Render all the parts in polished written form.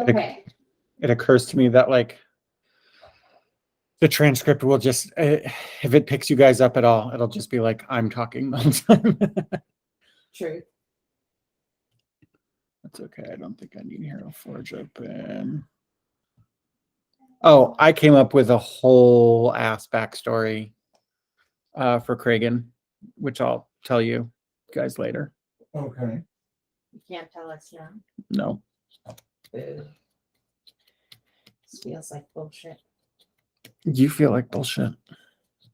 Okay. It occurs to me that like the transcript will just, if it picks you guys up at all, it'll just be like, I'm talking the whole time. True. That's okay. I don't think I need Hero Forge open. Oh, I came up with a whole ass backstory for Kragan, which I'll tell you guys later. Okay. You can't tell us now. No. Boo. This feels like bullshit. You feel like bullshit.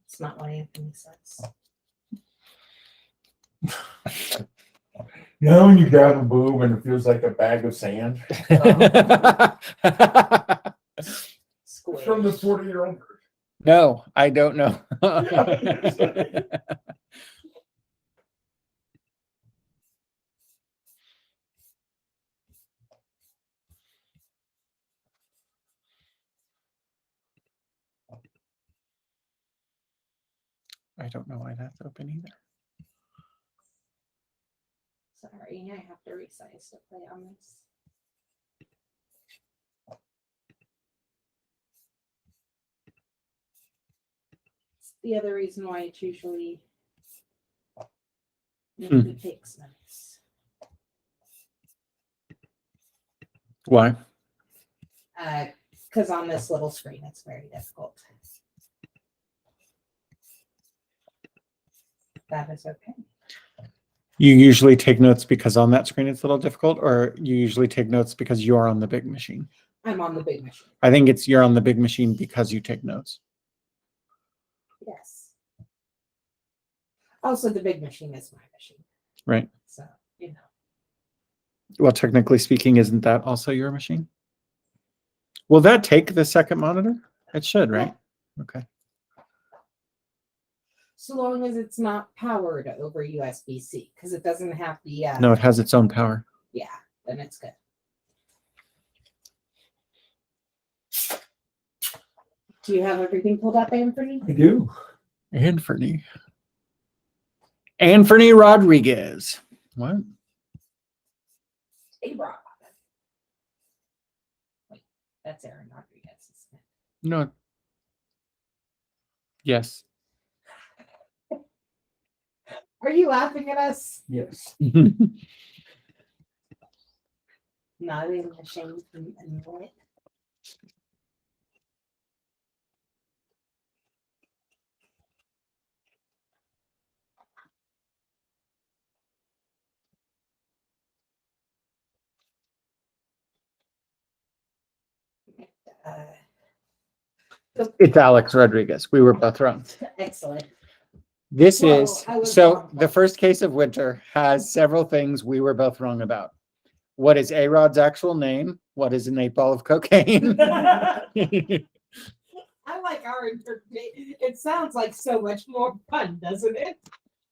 It's not what Anthony says. You know when you grab a boob and it feels like a bag of sand? Squish. From the 40-year-old. No, I don't know. I don't know why that's open either. Sorry, I have to resize to play on this. It's the other reason why it's usually the takes nice. Why? Because on this little screen, it's very difficult. That is okay. You usually take notes because on that screen it's a little difficult, or you usually take notes because you're on the big machine? I'm on the big machine. I think it's you're on the big machine because you take notes. Yes. Also, the big machine is my machine. Right. So, you know. Well, technically speaking, isn't that also your machine? Will that take the second monitor? It should, right? Yeah. Okay. So long as it's not powered over USB-C, because it doesn't have the... No, it has its own power. Yeah, then it's good. Do you have everything pulled up, Anthony? I do. Anthony Rodriguez. What? Hey, Rob. Wait, that's Aaron Rodriguez, isn't it? No. Yes. Are you laughing at us? Yes. Not even ashamed from it. It's Alex Rodriguez. We were both wrong. Excellent. This Well, is I was so wrong. the first case of winter has several things we were both wrong about. What is A-Rod's actual name? What is an 8-ball of cocaine? I like our interpretation. It sounds like so much more fun, doesn't it?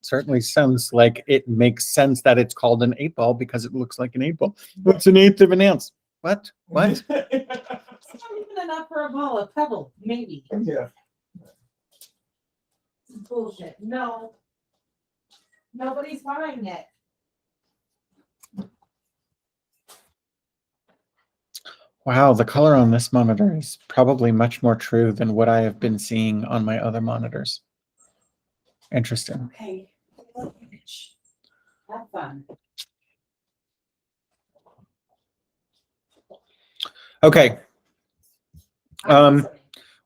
Certainly sounds like it makes sense that it's called an 8-ball because it looks like an 8-ball. What's an eighth of an ounce? What? It's not even enough for a ball, a pebble, maybe. Yeah. Bullshit. No. Nobody's buying it. Wow, the color on this monitor is probably much more true than what I have been seeing on my other monitors. Interesting. Okay. Have fun. Okay.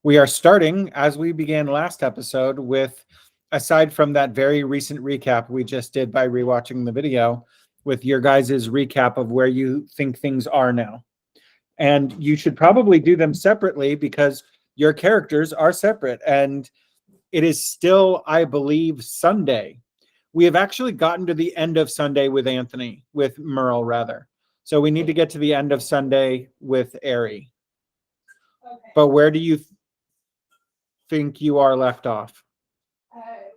We are starting, as we began last episode, with, aside from that very recent recap we just did by rewatching the video, with your guys' recap of where you think things are now. And you should probably do them separately because your characters are separate. And it is still, I believe, Sunday. We have actually gotten to the end of Sunday with Anthony, with Merle, rather. So we need to get to the end of Sunday with Ari. Okay. But where do you think you are left off?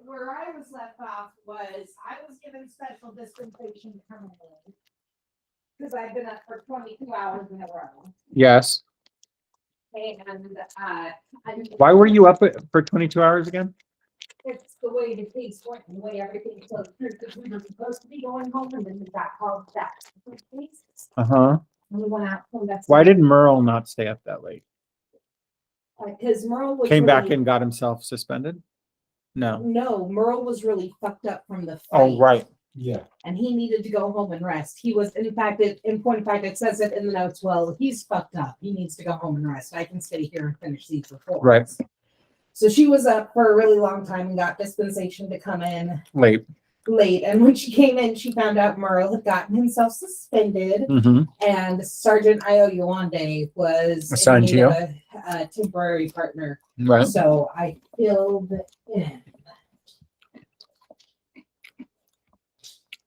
Where I was left off was I was given special dispensation permanently because I've been up for 22 hours in a row. Yes. And why were you up for 22 hours again? It's the way the case went and the way everything flowed through because we were supposed to be going home and then we got called back. Uh-huh. We went out. Why did Merle not stay up that late? Because Merle was Came back really- and got himself suspended? No. No, Merle was really fucked up from the fight. Oh, right. Yeah. And he needed to go home and rest. He was, in fact, in point of fact, it says it in the notes. Well, he's fucked up. He needs to go home and rest. I can stay here and finish these reports. Right. So she was up for a really long time and got dispensation to come in Late. late. And when she came in, she found out Merle had gotten himself suspended, Mm-hmm. and Sergeant Io Yawande was in Assigned to need you. of a temporary partner. Right. So I filled in.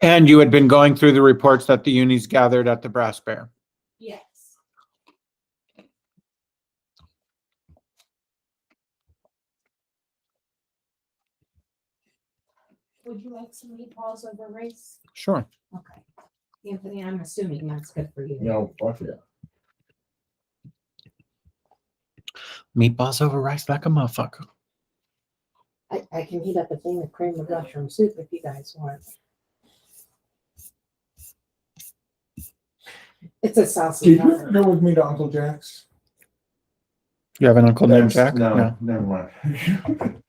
And you had been going through the reports that the unis gathered at the Brass Bear. Yes. Would you like some meatballs over rice? Sure. Okay. Anthony, I'm assuming that's good for you. No, fuck yeah. Meatballs over rice like a motherfucker. I can heat up a thing of cream of mushroom soup if you guys want. It's a saucy. Did you ever go with me to Uncle Jack's? You have an uncle named That's- Jack? No, never mind.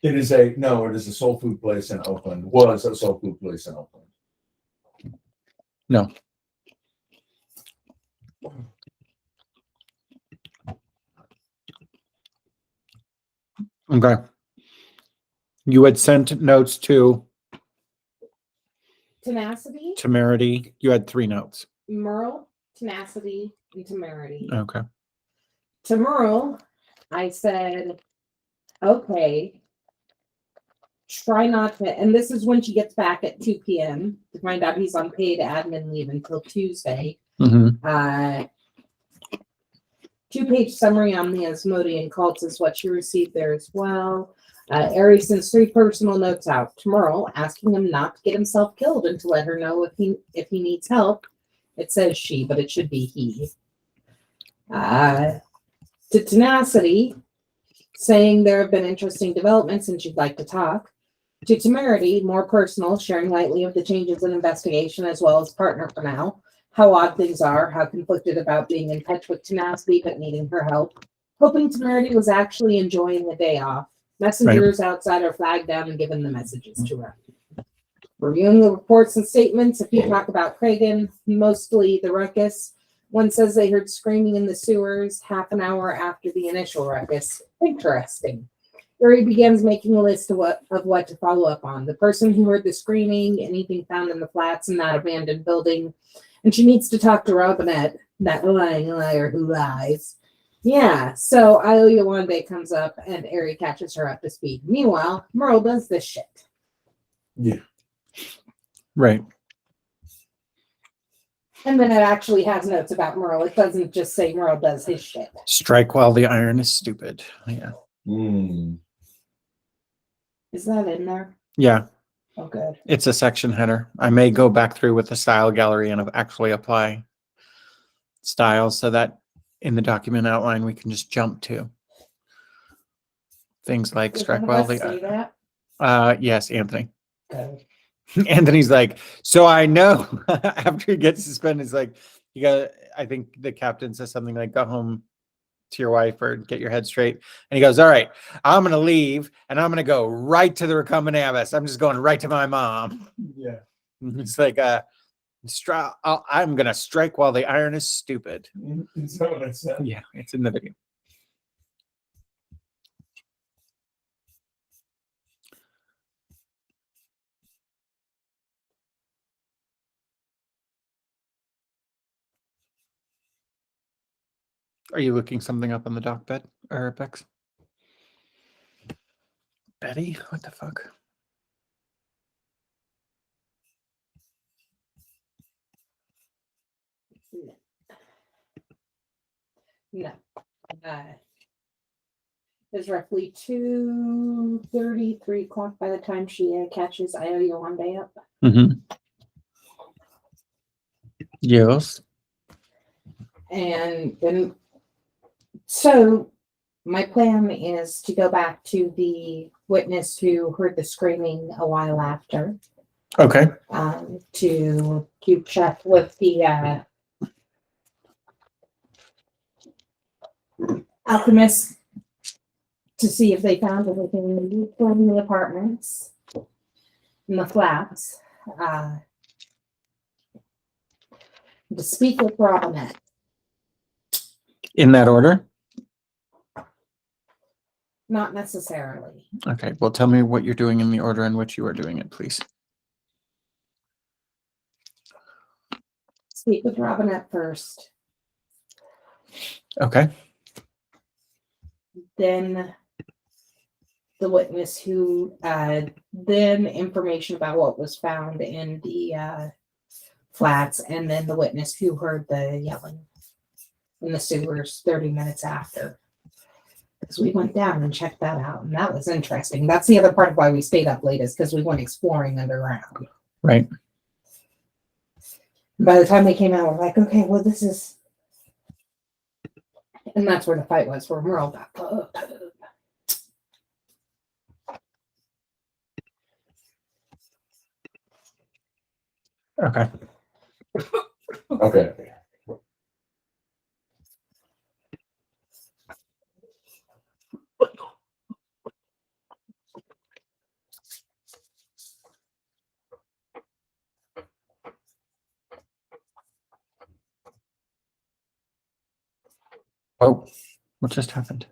It is a soul food place in Oakland. Was a soul food place in Oakland. No. Okay. You had sent notes to Tenacity, Temerity. You had 3 notes. Merle, tenacity, and temerity. Okay. To Merle, I said, okay, try not to, and this is when she gets back at 2 p.m. to find out he's on paid admin leave until Tuesday. Mm-hmm. 2-page summary on the Asmodean cults is what she received there as well. Ari sends 3 personal notes out to Merle, asking him not to get himself killed and to let her know if he needs help. It says she, but it should be he. To Tenacity, saying there have been interesting developments and she'd like to talk. To Temerity, more personal, sharing lightly of the changes in investigation as well as partner for now. How odd things are, how conflicted about being in touch with Tenacity but needing her help. Hoping Temerity was actually enjoying the day off. Messengers outside are flagged down and given the messages to her. Reviewing the reports and statements, a few talk about Kragan, mostly the ruckus. One says they heard screaming in the sewers half an hour after the initial ruckus. Interesting. Yuri begins making a list of what to follow up on. The person who heard the screaming, anything found in the flats in that abandoned building, and she needs to talk to Robinette, that lying liar who lies. Yeah, so Io Yawande comes up and Ari catches her up to speed. Meanwhile, Merle does this shit. Yeah. Right. And then it actually has notes about Merle. It doesn't just say Merle does his shit. Strike while the iron is stupid. Yeah. Is that in there? Yeah. Oh, good. It's a section header. I may go back through with the style gallery and actually apply styles so that in the document outline we can just jump to things like Did strike one while of us say the that? yes, Anthony. Good. Anthony's like, so I know after he gets suspended, it's like you got. I think the captain says something like, "Go home to your wife or get your head straight." And he goes, "All right, I'm gonna leave and I'm gonna go right to the recumbent abbess. I'm just going right to my mom." Yeah. It's like I'm gonna strike while the iron is stupid. Is that what I said? Yeah, it's in the video. Are you looking something up on the doc bed or Bex? Betty? What the fuck? No. It's roughly 2:30, 3 o'clock by the time she catches Io Yawande up. Mm-hmm. Yes. And then, so my plan is to go back to the witness who heard the screaming a while after, Okay. to keep check with the alchemist to see if they found everything they needed from the apartments in the flats. To speak with Robinette. In that order? Not necessarily. Okay, well, tell me what you're doing in the order in which you are doing it, please. Speak with Robinette first. Okay. Then the witness who, then information about what was found in the flats, and then the witness who heard the yelling in the sewers 30 minutes after. Because we went down and checked that out, and that was interesting. That's the other part of why we stayed up late, is because we went exploring underground. Right. By the time we came out, we're like, okay, well, this is. And that's where the fight was, where Merle got put. Okay. Okay. Oh, what just happened?